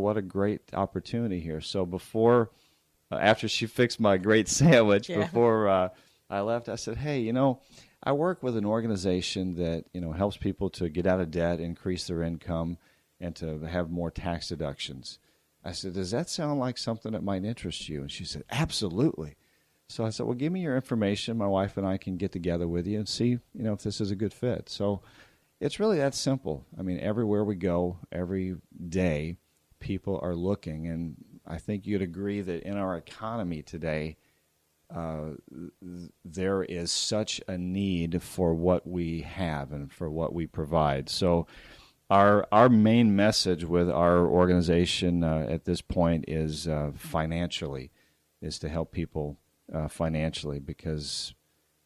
what a great opportunity here. So before, after she fixed my great sandwich, before I left, I said, hey, I work with an organization that, helps people to get out of debt, increase their income, and to have more tax deductions. I said, does that sound like something that might interest you? And she said, absolutely. So I said, well, give me your information. My wife and I can get together with you and see, if this is a good fit. So it's really that simple. I mean, everywhere we go, every day, people are looking. And I think you'd agree that in our economy today, there is such a need for what we have and for what we provide. So our main message with our organization at this point is financially, is to help people financially, because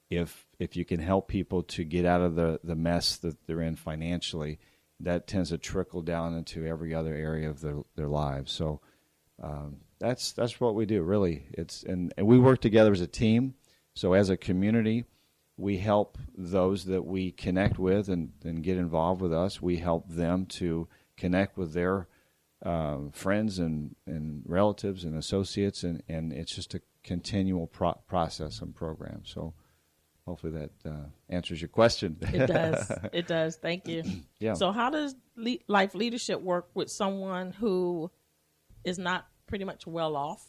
if you can help people to get out of the mess that they're in financially, that tends to trickle down into every other area of their lives. So that's what we do, really. And we work together as a team. So as a community, we help those that we connect with and get involved with us. We help them to connect with their friends and relatives and associates, and it's just a continual process and program. So hopefully that answers your question. It does. It does. Thank you. Yeah. So how does life leadership work with someone who is not pretty much well off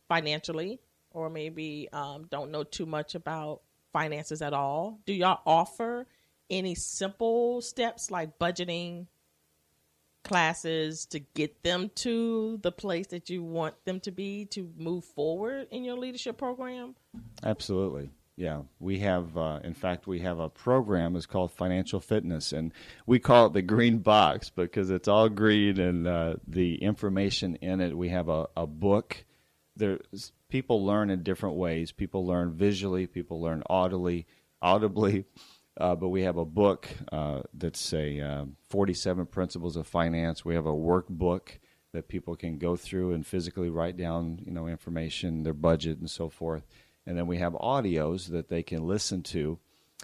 financially, or maybe don't know too much about finances at all? Do y'all offer any simple steps like budgeting classes to get them to the place that you want them to be to move forward in your leadership program? Absolutely. Yeah, we have, in fact, we have a program that's called Financial Fitness, and we call it the green box because it's all green, and the information in it, we have a book. People learn in different ways. People learn visually, people learn audibly, but we have a book that's 47 Principles of Finance. We have a workbook that people can go through and physically write down, information, their budget, and so forth. And then we have audios that they can listen to,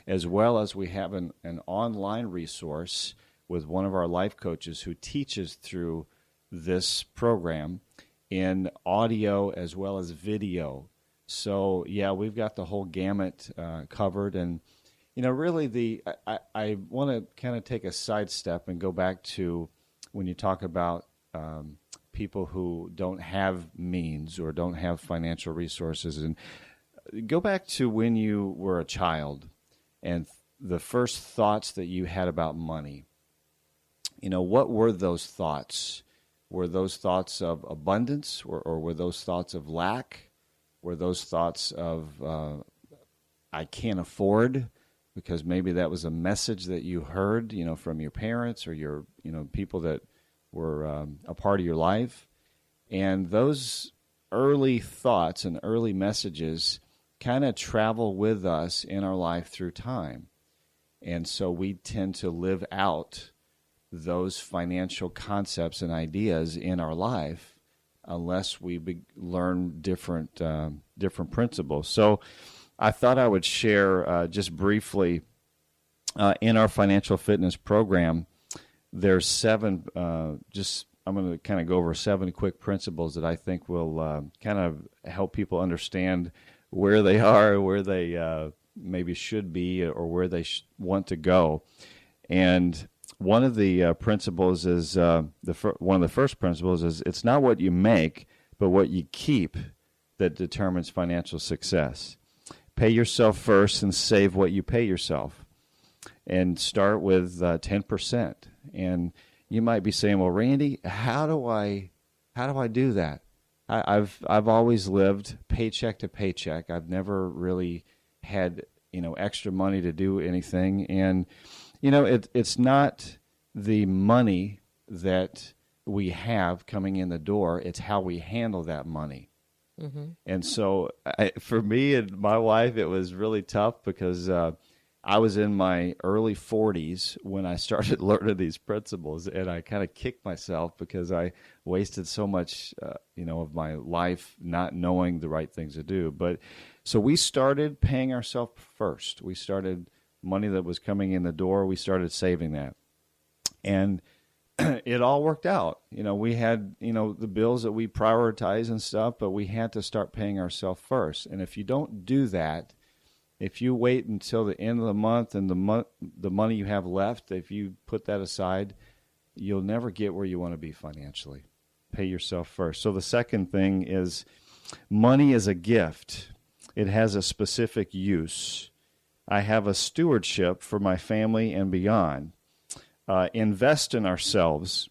as well as we have an online resource with one of our life coaches who teaches through this program in audio as well as video. So, yeah, we've got the whole gamut covered. And, really I want to kind of take a sidestep and go back to when you talk about people who don't have means or don't have financial resources, and go back to when you were a child and the first thoughts that you had about money. What were those thoughts? Were those thoughts of abundance, or were those thoughts of lack? Were those thoughts of I can't afford, because maybe that was a message that you heard, from your parents or your, people that were a part of your life? And those early thoughts and early messages kind of travel with us in our life through time. And so we tend to live out those financial concepts and ideas in our life unless we learn different principles. So I thought I would share just briefly in our financial fitness program, there's 7, I'm going to kind of go over 7 quick principles that I think will kind of help people understand where they are, where they maybe should be, or where they want to go. And one of the principles is one of the first principles is it's not what you make, but what you keep that determines financial success. Pay yourself first and save what you pay yourself, and start with 10%. And you might be saying, "Well, Randy, how do I do that? I've always lived paycheck to paycheck. I've never really had extra money to do anything." And it's not the money that we have coming in the door; it's how we handle that money. Mm-hmm. And so, for me and my wife, it was really tough because I was in my early 40s when I started learning these principles, and I kind of kicked myself because I wasted so much, of my life not knowing the right things to do. But so we started paying ourselves first. We started money that was coming in the door. We started saving that, and it all worked out. We had, the bills that we prioritize and stuff, but we had to start paying ourselves first. And if you don't do that, if you wait until the end of the month and the money you have left, if you put that aside, you'll never get where you want to be financially. Pay yourself first. So the second thing is money is a gift. It has a specific use. I have a stewardship for my family and beyond. Invest in ourselves.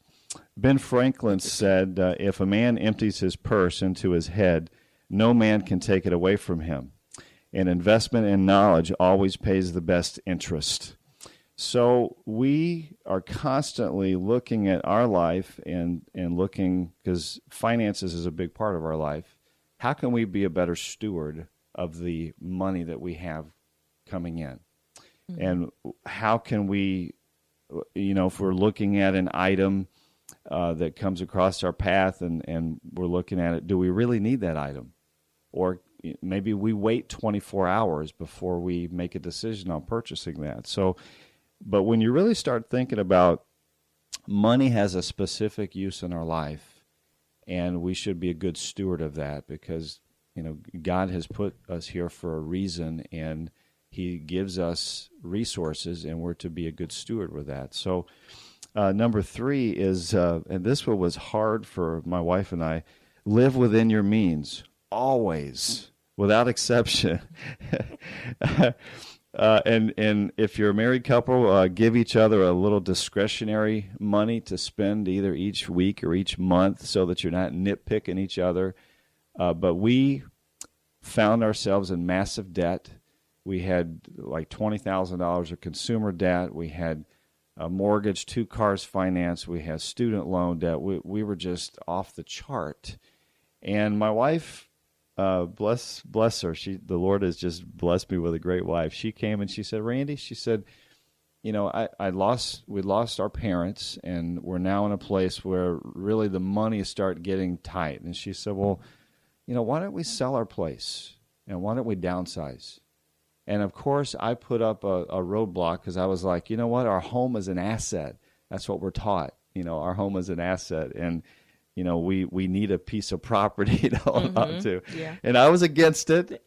Ben Franklin said, if a man empties his purse into his head, no man can take it away from him. And investment in knowledge always pays the best interest. So we are constantly looking at our life and looking, because finances is a big part of our life. How can we be a better steward of the money that we have coming in? Mm-hmm. And how can we, if we're looking at an item that comes across our path and we're looking at it, do we really need that item? Or maybe we wait 24 hours before we make a decision on purchasing that. So, but when you really start thinking about money has a specific use in our life, and we should be a good steward of that because, God has put us here for a reason, and He gives us resources, and we're to be a good steward with that. So number 3 is, and this one was hard for my wife and I, live within your means, always. Without exception. And if you're a married couple, give each other a little discretionary money to spend either each week or each month so that you're not nitpicking each other. But we found ourselves in massive debt. We had like $20,000 of consumer debt. We had a mortgage, 2 cars financed. We had student loan debt. We were just off the chart. And my wife... bless her. The Lord has just blessed me with a great wife. She came and she said, Randy, she said, we lost our parents, and we're now in a place where really the money start getting tight. And she said, well, why don't we sell our place and why don't we downsize? And of course I put up a roadblock because I was like, our home is an asset. That's what we're taught. Our home is an asset. And we need a piece of property to hold on to. Yeah. And I was against it.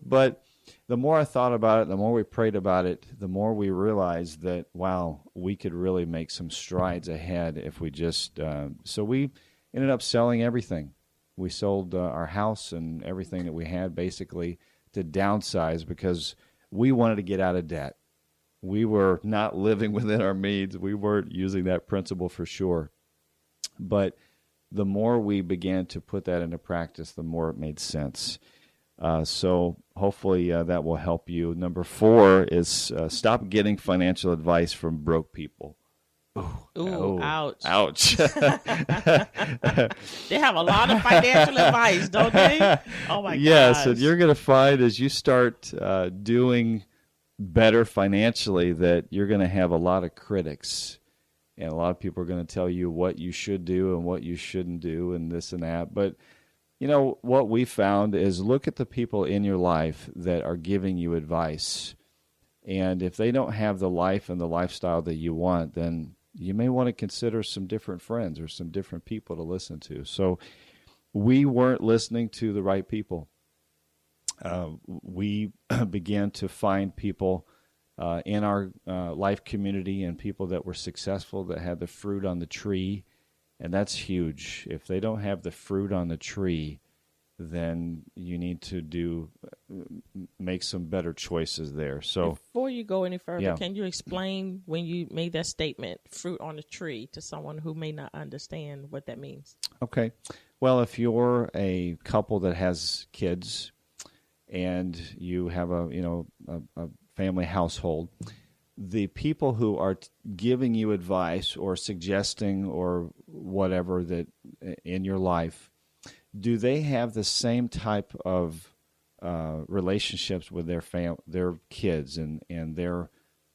But the more I thought about it, the more we prayed about it, the more we realized that, wow, we could really make some strides ahead if we just... So we ended up selling everything. We sold our house and everything that we had basically to downsize because we wanted to get out of debt. We were not living within our means. We weren't using that principle for sure. But the more we began to put that into practice, the more it made sense. So hopefully that will help you. Number 4 is stop getting financial advice from broke people. Ooh, ouch. Ouch. They have a lot of financial advice, don't they? Oh, my God. Yes, and you're going to find as you start doing better financially that you're going to have a lot of critics. And a lot of people are going to tell you what you should do and what you shouldn't do and this and that. But, what we found is look at the people in your life that are giving you advice. And if they don't have the life and the lifestyle that you want, then you may want to consider some different friends or some different people to listen to. So we weren't listening to the right people. We began to find people in our life community and people that were successful, that had the fruit on the tree, and that's huge. If they don't have the fruit on the tree, then you need to make some better choices there. So before you go any further, Can you explain when you made that statement, fruit on the tree, to someone who may not understand what that means? Okay. Well, if you're a couple that has kids and you have a family household, the people who are giving you advice or suggesting or whatever that in your life, do they have the same type of relationships with their kids and their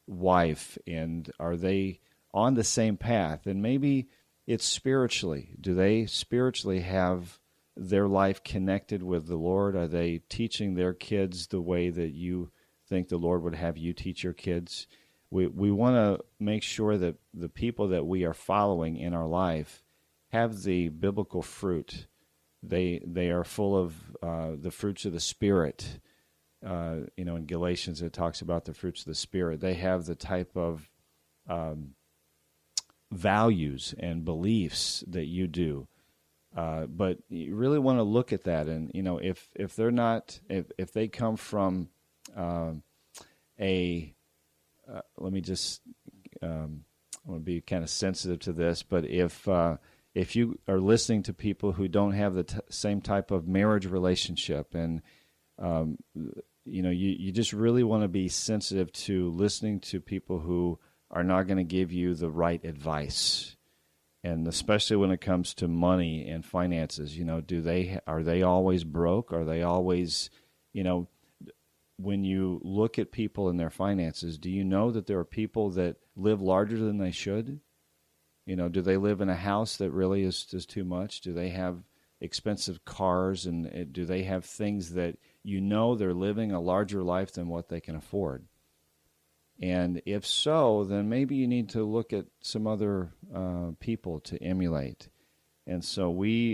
wife, and are they on the same path? And maybe it's spiritually. Do they spiritually have their life connected with the Lord? Are they teaching their kids the way that you think the Lord would have you teach your kids? we want to make sure that the people that we are following in our life have the biblical fruit. They are full of the fruits of the Spirit. In Galatians it talks about the fruits of the Spirit. They have the type of values and beliefs that you do. But you really want to look at that, and if they're not, if they come from let me just, I want to be kind of sensitive to this, but if you are listening to people who don't have the same type of marriage relationship, and you just really want to be sensitive to listening to people who are not going to give you the right advice, and especially when it comes to money and finances. Are they always broke? Are they always, when you look at people and their finances, do you know that there are people that live larger than they should? Do they live in a house that really is too much? Do they have expensive cars, and do they have things that they're living a larger life than what they can afford? And if so, then maybe you need to look at some other people to emulate. And so we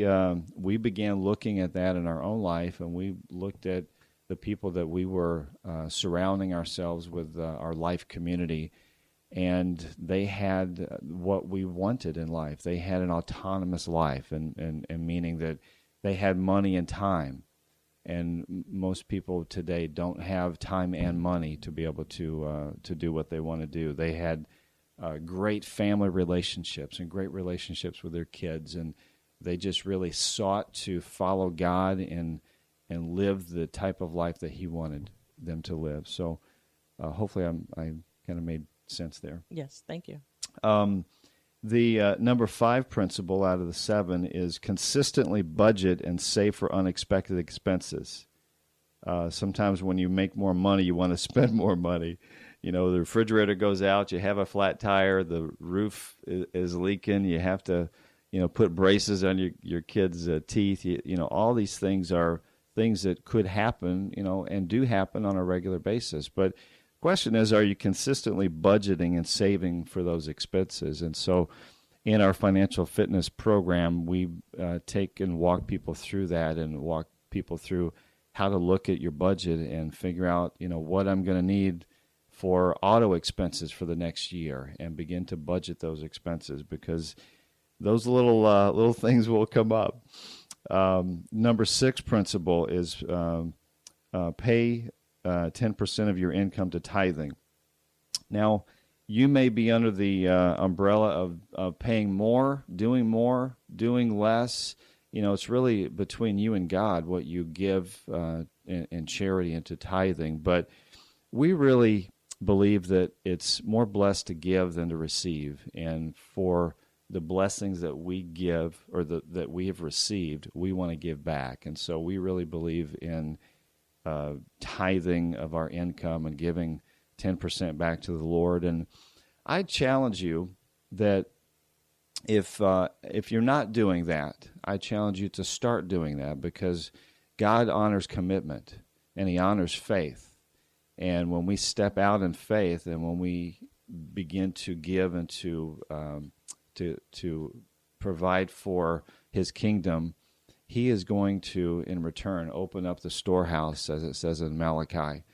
began looking at that in our own life, and we looked at the people that we were surrounding ourselves with, our life community, and they had what we wanted in life. They had an autonomous life, and meaning that they had money and time. And most people today don't have time and money to be able to do what they want to do. They had great family relationships and great relationships with their kids, and they just really sought to follow God and live the type of life that He wanted them to live. So hopefully I kind of made sense there. Yes, thank you. The number 5 principle out of the 7 is consistently budget and save for unexpected expenses. Sometimes when you make more money, you want to spend more money. The refrigerator goes out, you have a flat tire, the roof is leaking, you have to, put braces on your kids' teeth. All these things are things that could happen, and do happen on a regular basis. But the question is, are you consistently budgeting and saving for those expenses? And so in our financial fitness program, we take and walk people through that, and walk people through how to look at your budget and figure out, what I'm going to need for auto expenses for the next year, and begin to budget those expenses, because those little things will come up. Number 6 principle is pay 10% of your income to tithing. Now, you may be under the umbrella of paying more, doing less. It's really between you and God what you give in charity and to tithing. But we really believe that it's more blessed to give than to receive. And for the blessings that we give, or that we have received, we want to give back. And so we really believe in tithing of our income and giving 10% back to the Lord. And I challenge you that if you're not doing that, I challenge you to start doing that, because God honors commitment and He honors faith. And when we step out in faith, and when we begin to give and to provide for His kingdom, He is going to, in return, open up the storehouse, as it says in Malachi,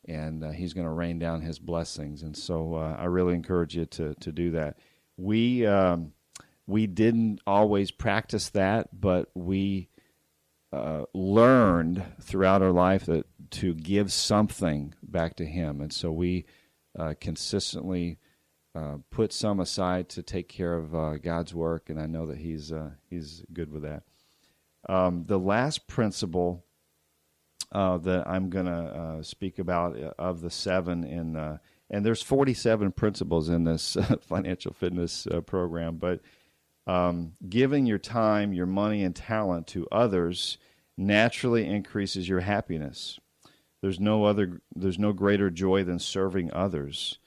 and He's going to rain down His blessings. And so I really encourage you to do that. We didn't always practice that, but we learned throughout our life that to give something back to Him. And so we consistently put some aside to take care of God's work, and I know that He's good with that. The last principle that I'm going to speak about of the 7, and there's 47 principles in this financial fitness program, but giving your time, your money, and talent to others naturally increases your happiness. There's no greater joy than serving others.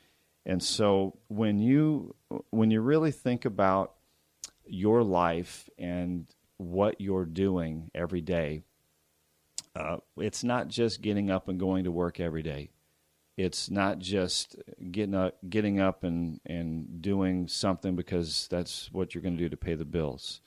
And so when you really think about your life and what you're doing every day, it's not just getting up and going to work every day. it's not just getting up and doing something because that's what you're going to do to pay the bills.